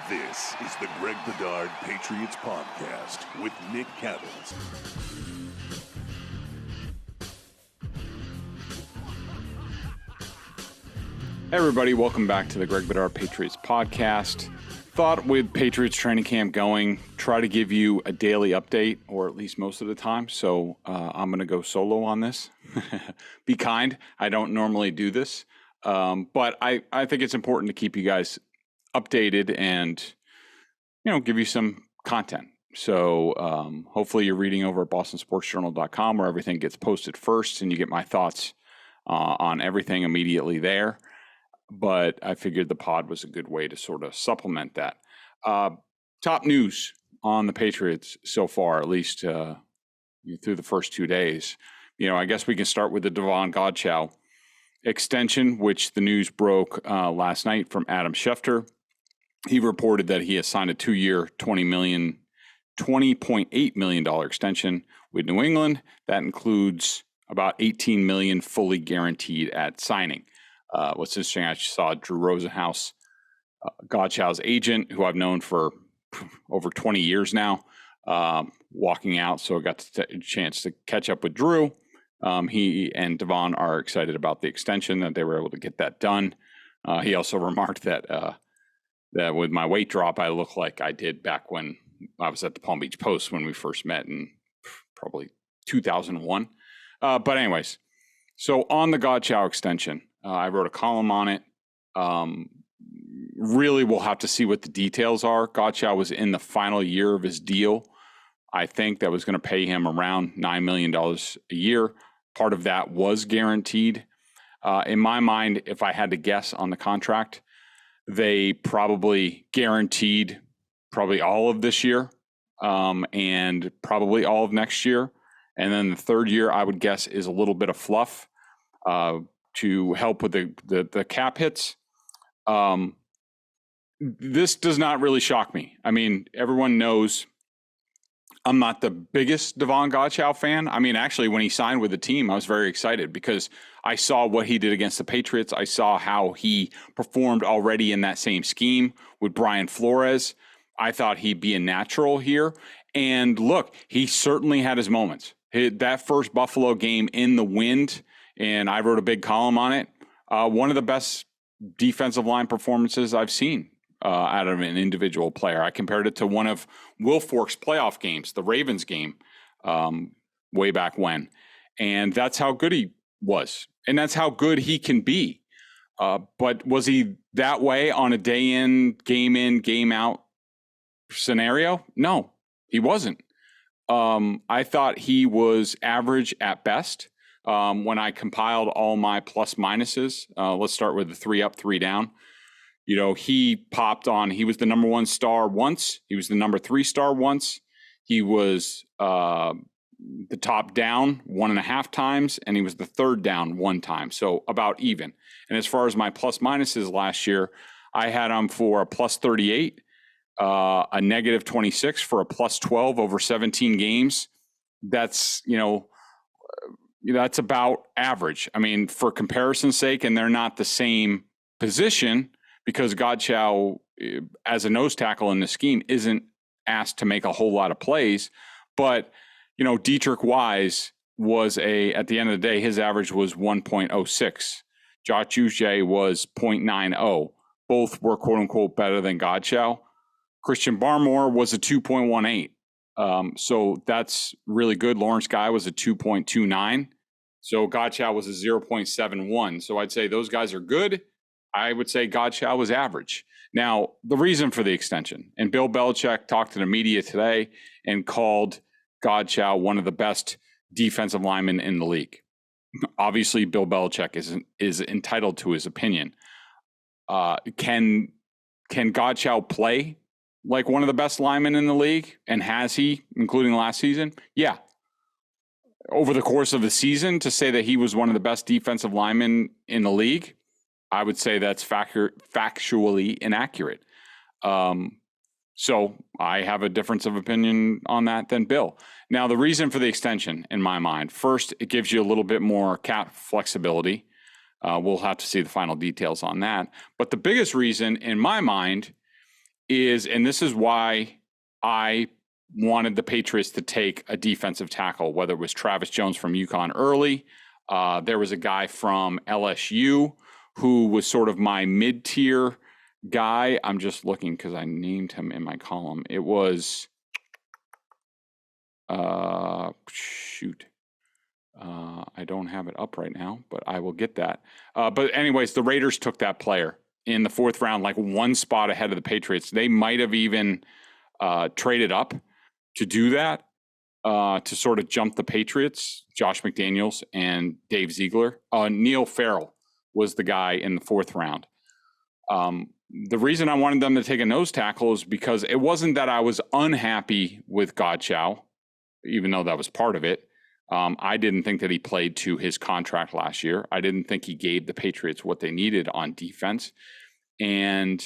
This is the Greg Bedard Patriots Podcast with Nick Cavins. Hey everybody, welcome back to the Greg Bedard Patriots Podcast. Thought with Patriots training camp going, try to give you a daily update, or at least most of the time. So I'm going to go solo on this. Be kind. I don't normally do this, but I think it's important to keep you guys updated and, give you some content. So hopefully you're reading over at bostonsportsjournal.com where everything gets posted first and you get my thoughts on everything immediately there. But I figured the pod was a good way to sort of supplement that. Top news on the Patriots so far, at least through the first 2 days. I guess we can start with the Davon Godchaux extension, which the news broke last night from Adam Schefter. He reported that he has signed a 2-year, $20.8 million extension with New England. That includes about $18 million fully guaranteed at signing. What's interesting, I saw Drew Rosenhaus, Godchaux's agent, who I've known for over 20 years now, walking out. So I got a chance to catch up with Drew. He and Davon are excited about the extension, that they were able to get that done. He also remarked that with my weight drop, I look like I did back when I was at the Palm Beach Post when we first met in probably 2001. But anyways, so on the Godchaux extension, I wrote a column on it. Really, we'll have to see what the details are. Godchaux was in the final year of his deal. I think that was going to pay him around $9 million a year. Part of that was guaranteed. In my mind, if I had to guess on the contract, they probably guaranteed probably all of this year and probably all of next year. And then the third year, I would guess, is a little bit of fluff to help with the cap hits. This does not really shock me. I mean, everyone knows I'm not the biggest Davon Godchaux fan. I mean, actually, when he signed with the team, I was very excited because I saw what he did against the Patriots. I saw how he performed already in that same scheme with Brian Flores. I thought he'd be a natural here. And look, he certainly had his moments. That first Buffalo game in the wind, and I wrote a big column on it, one of the best defensive line performances I've seen out of an individual player. I compared it to one of Will Fork's playoff games, the Ravens game, way back when. And that's how good he was. And that's how good he can be. But was he that way on a day in, game out scenario? No, he wasn't. I thought he was average at best. When I compiled all my plus minuses, let's start with the 3 up, 3 down. He popped on. He was the number 1 star once. He was the number 3 star once. He was the top down 1.5 times, and he was the third down 1 time. So about even. And as far as my plus minuses last year, I had him for a plus 38, a negative 26 for a plus 12 over 17 games. That's, that's about average. I mean, for comparison's sake, and they're not the same position because Godchaux, as a nose tackle in the scheme, isn't asked to make a whole lot of plays. But, Dietrich Wise was at the end of the day, his average was 1.06. Joshuah was 0.90. Both were, quote unquote, better than Godchaux. Christian Barmore was a 2.18. So that's really good. Lawrence Guy was a 2.29. So Godchaux was a 0.71. So I'd say those guys are good. I would say Godchaux was average. Now, the reason for the extension, and Bill Belichick talked to the media today and called Godchaux one of the best defensive linemen in the league. Obviously, Bill Belichick is entitled to his opinion. Can Godchaux play like one of the best linemen in the league? And has he, including last season? Yeah. Over the course of the season, to say that he was one of the best defensive linemen in the league, I would say that's factually inaccurate. So I have a difference of opinion on that than Bill. Now, the reason for the extension, in my mind, first, it gives you a little bit more cap flexibility. We'll have to see the final details on that. But the biggest reason, in my mind, is, and this is why I wanted the Patriots to take a defensive tackle, whether it was Travis Jones from UConn early. There was a guy from LSU who was sort of my mid-tier guy. I'm just looking because I named him in my column. It was, I don't have it up right now, but I will get that. But anyways, the Raiders took that player in the 4th round, like one spot ahead of the Patriots. They might have even traded up to do that, to sort of jump the Patriots, Josh McDaniels and Dave Ziegler. Neil Farrell was the guy in the 4th round. The reason I wanted them to take a nose tackle is because it wasn't that I was unhappy with Godchaux, even though that was part of it. I didn't think that he played to his contract last year. I didn't think he gave the Patriots what they needed on defense. And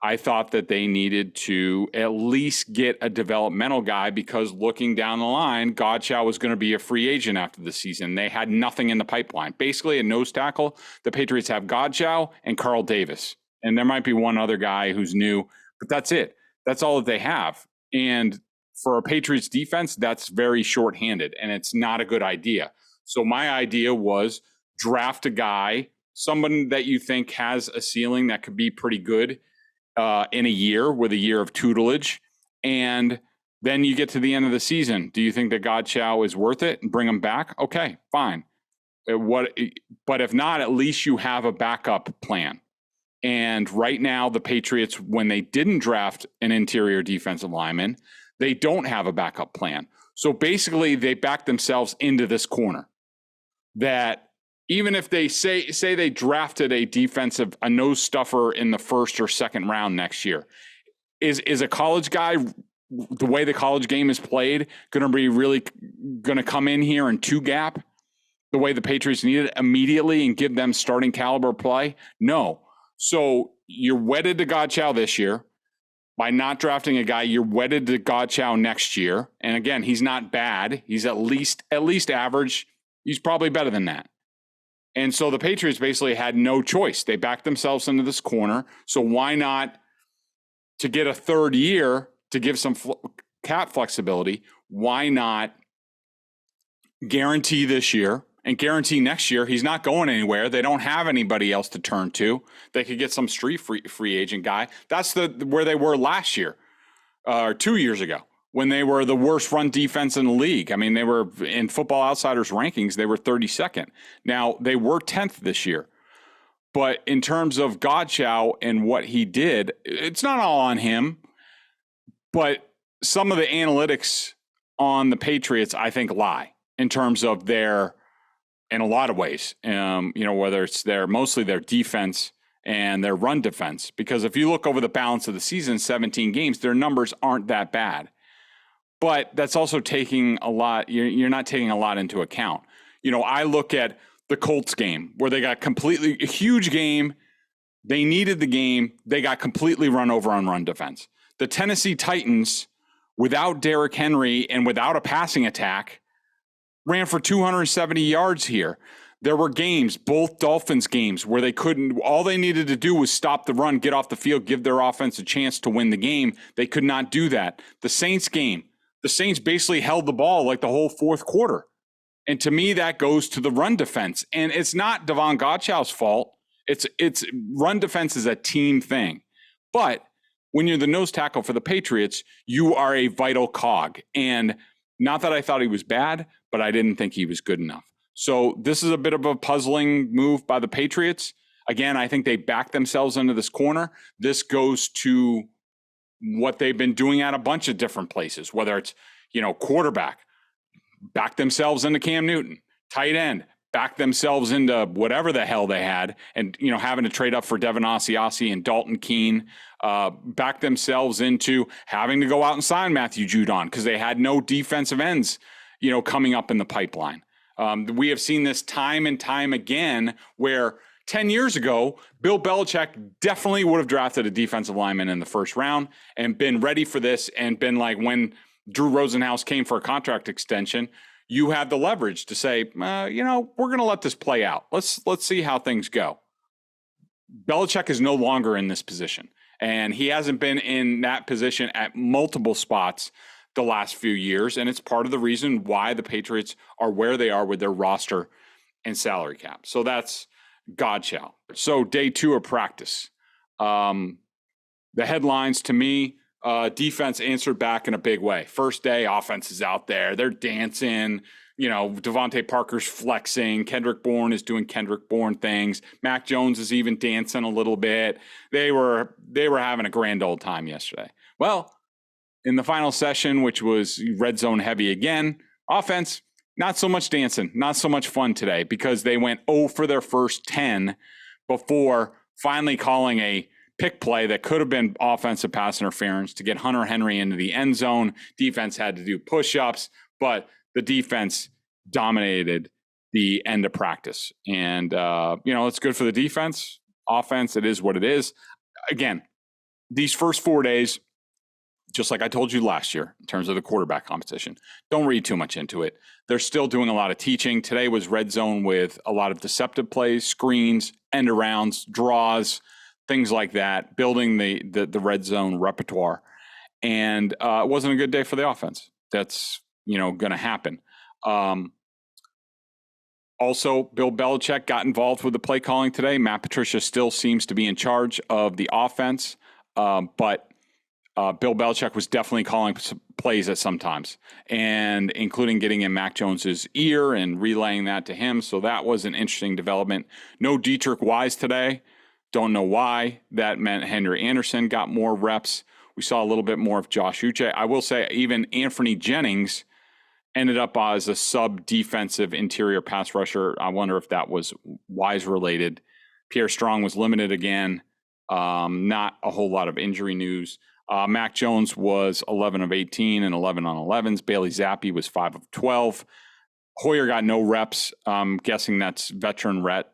I thought that they needed to at least get a developmental guy, because looking down the line, Godchaux was going to be a free agent after the season. They had nothing in the pipeline. Basically, a nose tackle, the Patriots have Godchaux and Carl Davis. And there might be one other guy who's new, but that's it. That's all that they have. And for a Patriots defense, that's very shorthanded, and it's not a good idea. So my idea was draft a guy, someone that you think has a ceiling that could be pretty good in a year, with a year of tutelage. And then you get to the end of the season. Do you think that Godchaux is worth it and bring him back? Okay, fine. But if not, at least you have a backup plan. And right now, the Patriots, when they didn't draft an interior defensive lineman, they don't have a backup plan. So basically, they back themselves into this corner that even if they say they drafted a nose stuffer in the 1st or 2nd round next year, is a college guy, the way the college game is played, going to be really going to come in here and 2-gap the way the Patriots need it immediately and give them starting caliber play? No. So you're wedded to Godchaux this year. By not drafting a guy, you're wedded to Godchaux next year. And again, he's not bad. He's at least average. He's probably better than that. And so the Patriots basically had no choice. They backed themselves into this corner. So why not, to get a 3rd year, to give some cap flexibility, why not guarantee this year and guarantee next year he's not going anywhere? They don't have anybody else to turn to. They could get some street free agent guy. That's where they were last year, or 2 years ago, when they were the worst run defense in the league. I mean, they were in Football Outsiders rankings, they were 32nd. Now, they were 10th this year. But in terms of Godchaux and what he did, it's not all on him. But some of the analytics on the Patriots, I think, lie in terms of their, in a lot of ways, whether it's mostly their defense and their run defense. Because if you look over the balance of the season, 17 games, their numbers aren't that bad. But that's also taking a lot. You're not taking a lot into account. I look at the Colts game where they got a huge game. They needed the game. They got completely run over on run defense. The Tennessee Titans, without Derrick Henry and without a passing attack, ran for 270 yards here. There were games, both Dolphins games, where all they needed to do was stop the run, get off the field, give their offense a chance to win the game. They could not do that. The Saints game, the Saints basically held the ball like the whole 4th quarter. And to me, that goes to the run defense. And it's not Davon Godchaux's fault. It's run defense is a team thing. But when you're the nose tackle for the Patriots, you are a vital cog. And not that I thought he was bad, but I didn't think he was good enough. So this is a bit of a puzzling move by the Patriots. Again, I think they backed themselves into this corner. This goes to what they've been doing at a bunch of different places, whether it's, quarterback, back themselves into Cam Newton, tight end, back themselves into whatever the hell they had, and, having to trade up for Devin Asiasi and Dalton Keene, back themselves into having to go out and sign Matthew Judon because they had no defensive ends, coming up in the pipeline. We have seen this time and time again where 10 years ago, Bill Belichick definitely would have drafted a defensive lineman in the 1st round and been ready for this and been like, when Drew Rosenhaus came for a contract extension, you had the leverage to say, we're going to let this play out. Let's see how things go. Belichick is no longer in this position. And he hasn't been in that position at multiple spots the last few years. And it's part of the reason why the Patriots are where they are with their roster and salary cap. So that's Godchaux. So day 2 of practice. The headlines to me, defense answered back in a big way. First day, offense is out there. They're dancing. Devontae Parker's flexing. Kendrick Bourne is doing Kendrick Bourne things. Mac Jones is even dancing a little bit. They were having a grand old time yesterday. Well, in the final session, which was red zone heavy again, offense, not so much dancing, not so much fun today because they went 0 for their first 10 before finally calling a pick play that could have been offensive pass interference to get Hunter Henry into the end zone. Defense had to do push-ups, but the defense dominated the end of practice. And, it's good for the defense. Offense, it is what it is. Again, these first 4 days, just like I told you last year in terms of the quarterback competition, don't read too much into it. They're still doing a lot of teaching. Today was red zone with a lot of deceptive plays, screens, end arounds, draws, things like that, building the red zone repertoire. And it wasn't a good day for the offense. That's, going to happen. Also, Bill Belichick got involved with the play calling today. Matt Patricia still seems to be in charge of the offense, but Bill Belichick was definitely calling plays at some times, and including getting in Mac Jones's ear and relaying that to him. So that was an interesting development. No Dietrich Wise today. Don't know why. That meant Henry Anderson got more reps. We saw a little bit more of Josh Uche. I will say even Anthony Jennings ended up as a sub-defensive interior pass rusher. I wonder if that was Wise related. Pierre Strong was limited again. Not a whole lot of injury news. Mac Jones was 11 of 18 and 11 on 11s. Bailey Zappi was 5 of 12. Hoyer got no reps. I'm guessing that's veteran rest.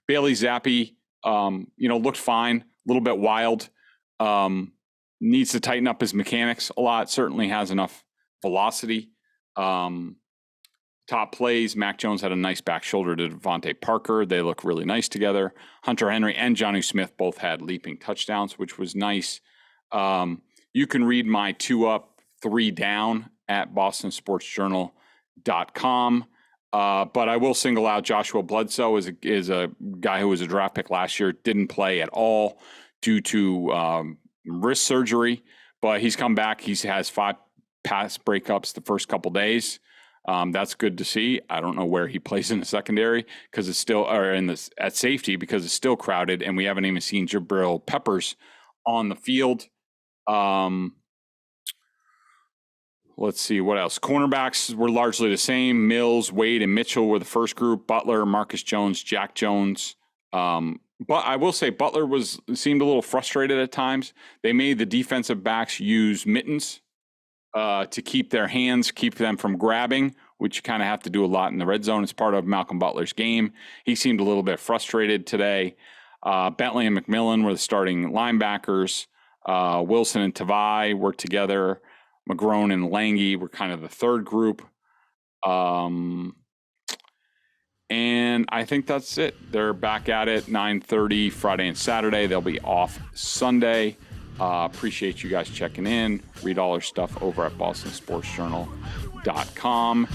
Bailey Zappi, looked fine. A little bit wild. Needs to tighten up his mechanics a lot. Certainly has enough velocity. Top plays, Mac Jones had a nice back shoulder to Devontae Parker. They look really nice together. Hunter Henry and Jonnu Smith both had leaping touchdowns, which was nice. You can read my 2 up, 3 down at bostonsportsjournal.com. But I will single out Joshuah Bledsoe is a guy who was a draft pick last year, didn't play at all due to wrist surgery, but he's come back. He has 5 pass breakups the first couple days. That's good to see. I don't know where he plays in the secondary because it's still, or at safety because it's still crowded, and we haven't even seen Jabril Peppers on the field. Let's see what else. Cornerbacks were largely the same. Mills, Wade, and Mitchell were the first group. Butler, Marcus Jones, Jack Jones. But I will say Butler seemed a little frustrated at times. They made the defensive backs use mittens to keep them from grabbing, which you kind of have to do a lot in the red zone. It's part of Malcolm Butler's game. He seemed a little bit frustrated today. Bentley and McMillan were the starting linebackers. Wilson and Tavai worked together. McGrone and Lange were kind of the third group. And I think that's it. They're back at it 9:30 Friday and Saturday. They'll be off Sunday. Appreciate you guys checking in. Read all our stuff over at bostonsportsjournal.com.